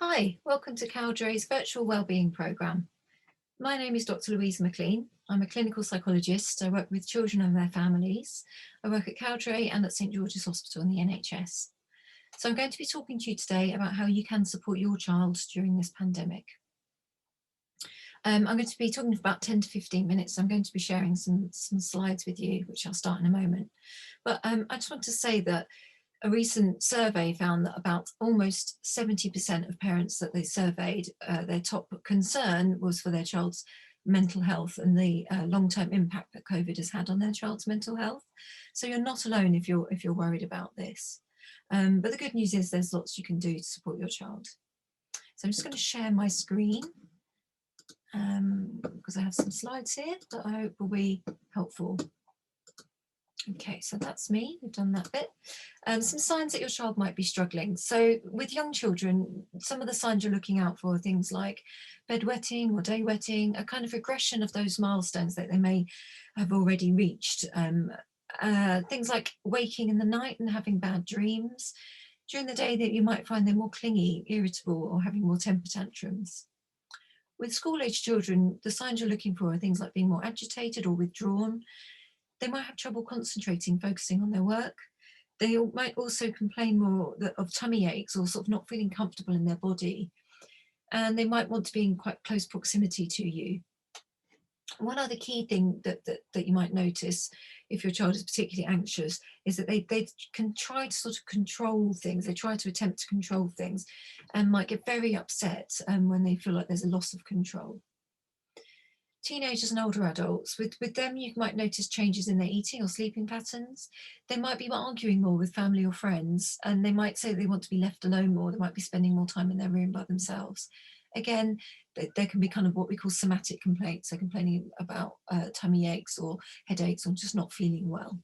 Hi, welcome to Cowdray's virtual wellbeing programme. My name is Dr. Louisa McClean. I'm a clinical psychologist. I work with children and their families. I work at Cowdray and at St George's Hospital in the NHS. So I'm going to be talking to you today about how you can support your child during this pandemic. I'm going to be talking for about 10 to 15 minutes. I'm going to be sharing some slides with you, which I'll start in a moment. But I just want to say that a recent survey found that about almost 70% of parents that they surveyed, their top concern was for their child's mental health and the long-term impact that COVID has had on their child's mental health. So you're not alone if you're worried about this. But the good news is there's lots you can do to support your child. So I'm just going to share my screen because I have some slides here that I hope will be helpful. Okay, so that's me, we've done that bit. Some signs that your child might be struggling. So with young children, some of the signs you're looking out for are things like bedwetting or day wetting, a kind of regression of those milestones that they may have already reached. Things like waking in the night and having bad dreams. During the day that you might find they're more clingy, irritable, or having more temper tantrums. With school-age children, the signs you're looking for are things like being more agitated or withdrawn. They might have trouble concentrating, focusing on their work. They might also complain more of tummy aches or sort of not feeling comfortable in their body. And they might want to be in quite close proximity to you. One other key thing that you might notice if your child is particularly anxious is that they can try to sort of control things. They try to attempt to control things and might get very upset when they feel like there's a loss of control. Teenagers and older adults, with them you might notice changes in their eating or sleeping patterns. They might be arguing more with family or friends, and they might say they want to be left alone more. They might be spending more time in their room by themselves. Again, there can be kind of what we call somatic complaints, so complaining about tummy aches or headaches or just not feeling well.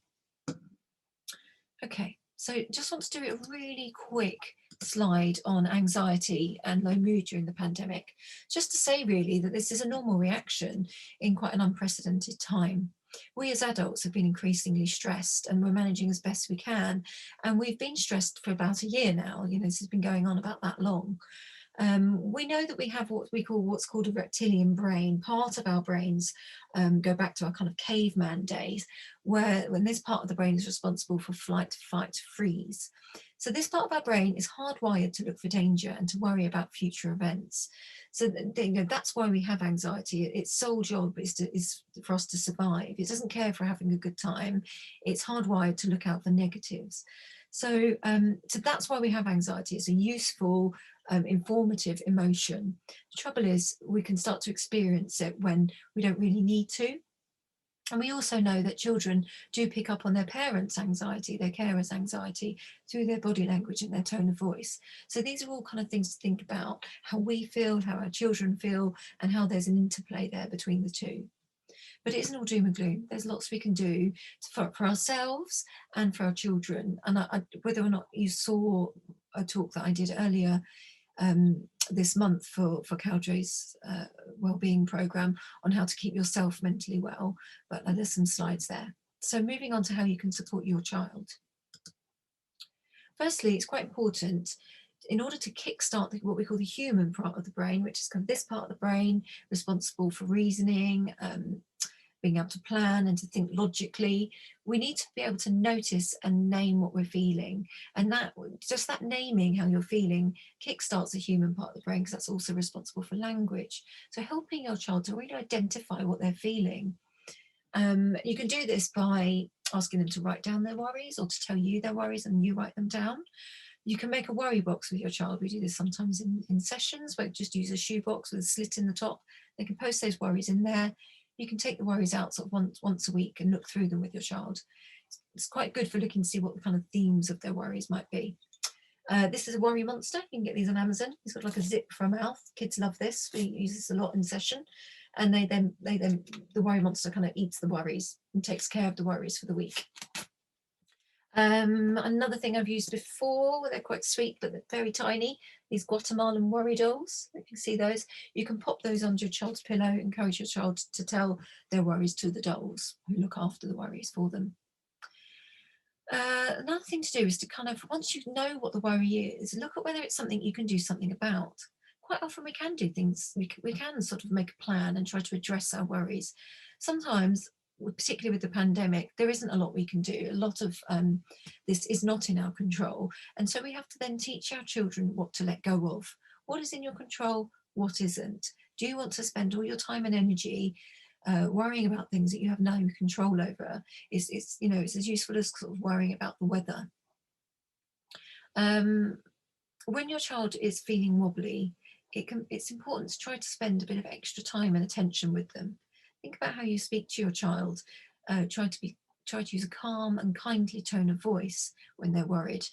Okay, so just want to do a really quick slide on anxiety and low mood during the pandemic, just to say really that this is a normal reaction in quite an unprecedented time. We as adults have been increasingly stressed and we're managing as best we can, and we've been stressed for about a year now. You know, this has been going on about that long. We know that we have what's called a reptilian brain. Part of our brains go back to our kind of caveman days, when this part of the brain is responsible for flight, fight, freeze. So this part of our brain is hardwired to look for danger and to worry about future events. So that's why we have anxiety. Its sole job is for us to survive. It doesn't care for having a good time. It's hardwired to look out for negatives. So that's why we have anxiety. It's a useful, informative emotion. The trouble is we can start to experience it when we don't really need to. And we also know that children do pick up on their parents' anxiety, their carers' anxiety, through their body language and their tone of voice. So these are all kind of things to think about, how we feel, how our children feel, and how there's an interplay there between the two. But it isn't all doom and gloom. There's lots we can do for ourselves and for our children. And whether or not you saw a talk that I did earlier this month for Cowdray's wellbeing programme on how to keep yourself mentally well, but there's some slides there. So moving on to how you can support your child. Firstly, it's quite important in order to kickstart what we call the human part of the brain, which is kind of this part of the brain responsible for reasoning, being able to plan and to think logically. We need to be able to notice and name what we're feeling. And that just that naming how you're feeling kickstarts the human part of the brain, because that's also responsible for language. So helping your child to really identify what they're feeling. You can do this by asking them to write down their worries or to tell you their worries and you write them down. You can make a worry box with your child. We do this sometimes in sessions where you just use a shoebox with a slit in the top. They can post those worries in there. You can take the worries out sort of once a week and look through them with your child. It's quite good for looking to see what the kind of themes of their worries might be. This is a worry monster. You can get these on Amazon. It's got like a zip for a mouth. Kids love this. We use this a lot in session. And the worry monster kind of eats the worries and takes care of the worries for the week. Another thing I've used before, they're quite sweet, but they're very tiny, these Guatemalan worry dolls. If you see those, you can pop those under your child's pillow, encourage your child to tell their worries to the dolls who look after the worries for them. Another thing to do is to kind of, once you know what the worry is, look at whether it's something you can do something about. Quite often we can do things, we can sort of make a plan and try to address our worries. Sometimes, particularly with the pandemic, there isn't a lot we can do. A lot of this is not in our control. And so we have to then teach our children what to let go of. What is in your control? What isn't? Do you want to spend all your time and energy worrying about things that you have no control over? It's you know, it's as useful as sort of worrying about the weather. When your child is feeling wobbly, it's important to try to spend a bit of extra time and attention with them. Think about how you speak to your child. Try to use a calm and kindly tone of voice when they're worried.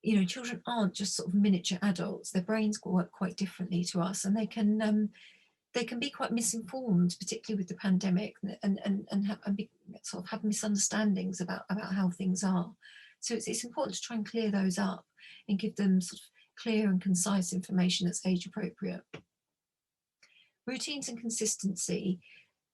You know, children aren't just sort of miniature adults. Their brains work quite differently to us, and they can be quite misinformed, particularly with the pandemic, sort of have misunderstandings about how things are. So it's important to try and clear those up and give them sort of clear and concise information that's age appropriate. Routines and consistency.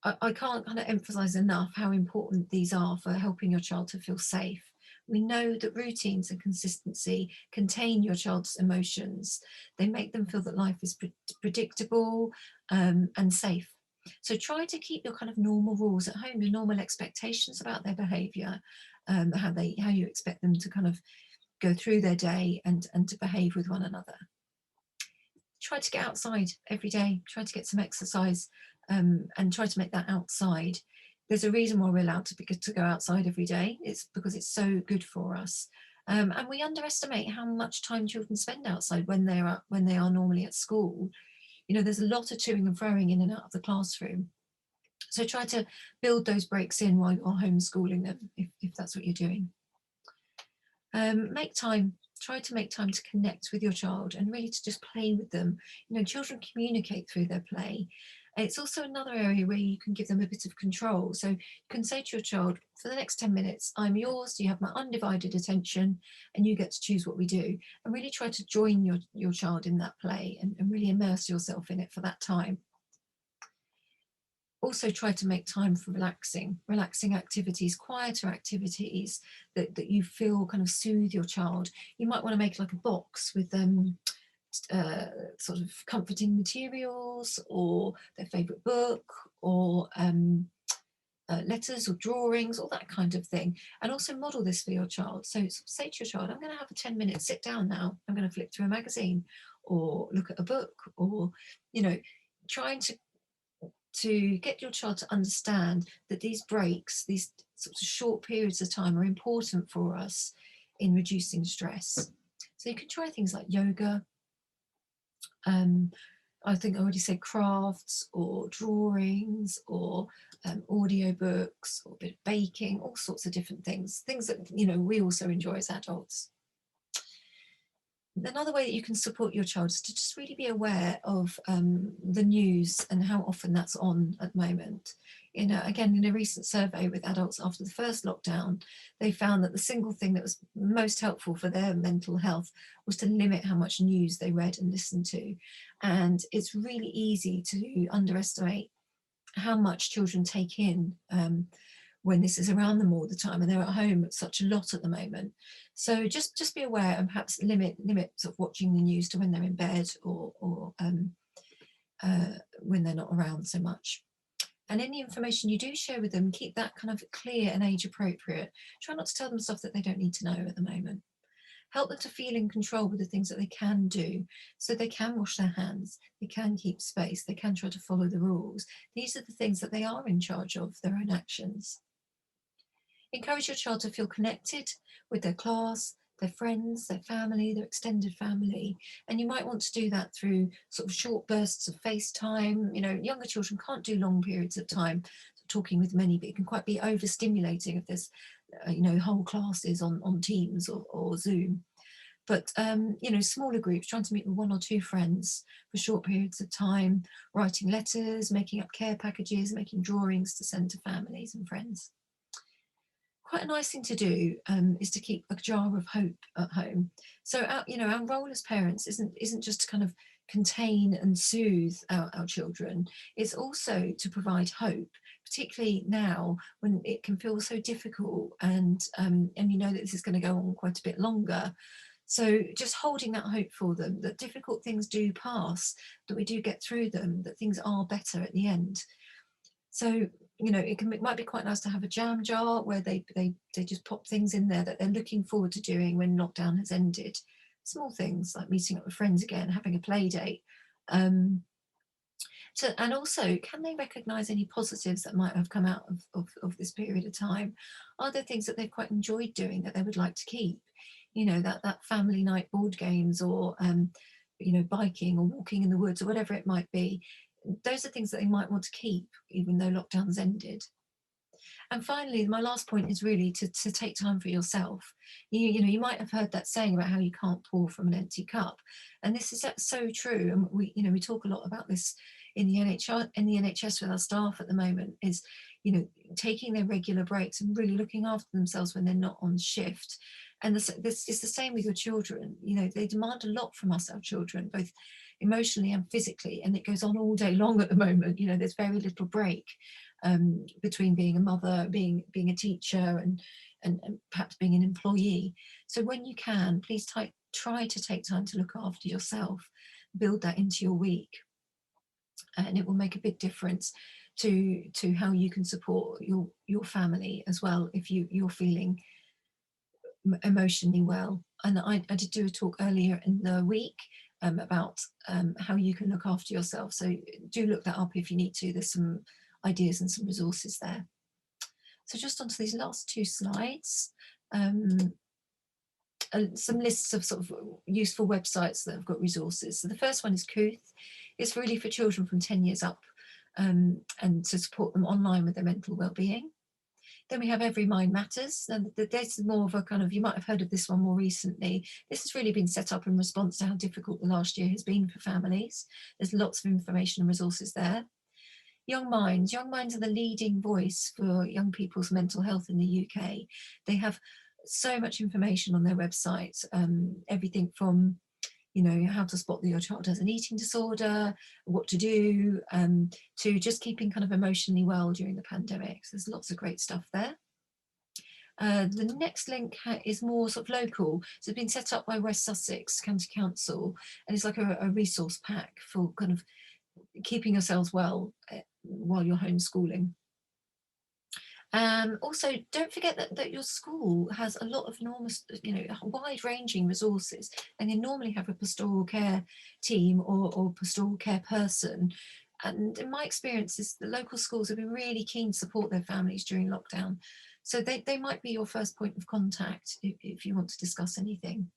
I can't kind of emphasize enough how important these are for helping your child to feel safe. We know that routines and consistency contain your child's emotions. They make them feel that life is predictable and safe. So try to keep your kind of normal rules at home, your normal expectations about their behaviour, how you expect them to kind of go through their day and to behave with one another. Try to get outside every day, try to get some exercise, and try to make that outside. There's a reason why we're allowed to go outside every day. It's because it's so good for us. And we underestimate how much time children spend outside when they are normally at school. You know, there's a lot of toing and froing in and out of the classroom. So try to build those breaks in while you're homeschooling them, if that's what you're doing. Make time. Try to make time to connect with your child and really to just play with them. You know, children communicate through their play. It's also another area where you can give them a bit of control. So you can say to your child, for the next 10 minutes, I'm yours, you have my undivided attention, and you get to choose what we do. And really try to join your child in that play and really immerse yourself in it for that time. Also try to make time for relaxing activities, quieter activities that you feel kind of soothe your child. You might want to make like a box with sort of comforting materials or their favourite book or letters or drawings, all that kind of thing. And also model this for your child. So say to your child, I'm going to have a 10-minute sit down now. I'm going to flip through a magazine or look at a book, or, you know, trying to get your child to understand that these breaks, these sorts of short periods of time, are important for us in reducing stress. So you can try things like yoga. I think I already said crafts or drawings or audiobooks or a bit of baking, all sorts of different things that, you know, we also enjoy as adults. Another way that you can support your child is to just really be aware of the news and how often that's on at the moment. You know, again, in a recent survey with adults after the first lockdown, they found that the single thing that was most helpful for their mental health was to limit how much news they read and listened to. And it's really easy to underestimate how much children take in when this is around them all the time, and they're at home such a lot at the moment. So just be aware and perhaps limit sort of watching the news to when they're in bed or when they're not around so much. And any information you do share with them, keep that kind of clear and age appropriate. Try not to tell them stuff that they don't need to know at the moment. Help them to feel in control with the things that they can do. So they can wash their hands, they can keep space, they can try to follow the rules. These are the things that they are in charge of, their own actions. Encourage your child to feel connected with their class, their friends, their family, their extended family. And you might want to do that through sort of short bursts of FaceTime. You know, younger children can't do long periods of time talking with many, but it can quite be overstimulating if there's, you know, whole classes on Teams or Zoom. But, you know, smaller groups, trying to meet with one or two friends for short periods of time, writing letters, making up care packages, making drawings to send to families and friends. Quite a nice thing to do is to keep a jar of hope at home. So, you know, our role as parents isn't just to kind of contain and soothe our children. It's also to provide hope, particularly now when it can feel so difficult, and you know that this is going to go on quite a bit longer. So just holding that hope for them, that difficult things do pass, that we do get through them, that things are better at the end. So, you know, it might be quite nice to have a jam jar where they just pop things in there that they're looking forward to doing when lockdown has ended. Small things like meeting up with friends again, having a play date. So, and also, can they recognise any positives that might have come out of this period of time? Are there things that they've quite enjoyed doing that they would like to keep? You know, that family night board games, or you know, biking or walking in the woods or whatever it might be. Those are things that they might want to keep even though lockdown's ended. And finally, my last point is really to take time for yourself. You know, you might have heard that saying about how you can't pour from an empty cup, and this is so true. And we talk a lot about this in the NHS with our staff at the moment. Is, you know, taking their regular breaks and really looking after themselves when they're not on shift. And this is the same with your children. You know, they demand a lot from us, our children, both emotionally and physically, and it goes on all day long at the moment. You know, there's very little break between being a mother, being a teacher, and perhaps being an employee. So when you can, please try to take time to look after yourself, build that into your week, and it will make a big difference to how you can support your family as well if you're feeling emotionally well. And I did do a talk earlier in the week about how you can look after yourself, so do look that up if you need to. There's some ideas and some resources there. So just onto these last two slides, some lists of sort of useful websites that have got resources. So the first one is Kooth. It's really for children from 10 years up, and to support them online with their mental well-being. Then we have Every Mind Matters, and this is more of a kind of, you might have heard of this one more recently. This has really been set up in response to how difficult the last year has been for families. There's lots of information and resources there. Young Minds are the leading voice for young people's mental health in the UK. They have so much information on their website, everything from, you know, how to spot that your child has an eating disorder, what to do, to just keeping kind of emotionally well during the pandemic. So there's lots of great stuff there. The next link is more sort of local. So it's been set up by West Sussex County Council, and it's like a resource pack for kind of keeping yourselves well while you're homeschooling. Also, don't forget that your school has a lot of enormous, you know, wide-ranging resources, and they normally have a pastoral care team or pastoral care person. And in my experiences, the local schools have been really keen to support their families during lockdown. So they might be your first point of contact if you want to discuss anything.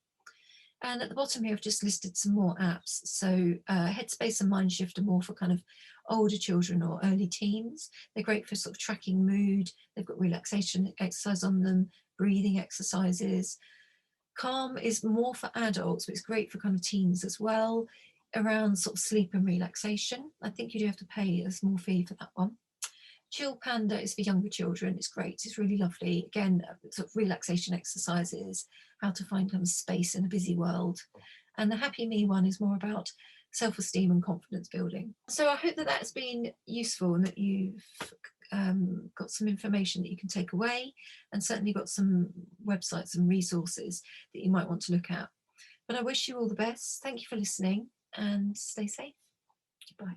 And at the bottom here, I've just listed some more apps. So Headspace and Mindshift are more for kind of older children or early teens. They're great for sort of tracking mood. They've got relaxation exercise on them, breathing exercises. Calm is more for adults, but it's great for kind of teens as well, around sort of sleep and relaxation. I think you do have to pay a small fee for that one. Chill Panda is for younger children. It's great. It's really lovely. Again, sort of relaxation exercises, how to find some space in a busy world. And the Happy Me one is more about self-esteem and confidence building. So I hope that that's been useful, and that you've got some information that you can take away, and certainly got some websites and resources that you might want to look at. But I wish you all the best. Thank you for listening, and stay safe. Bye.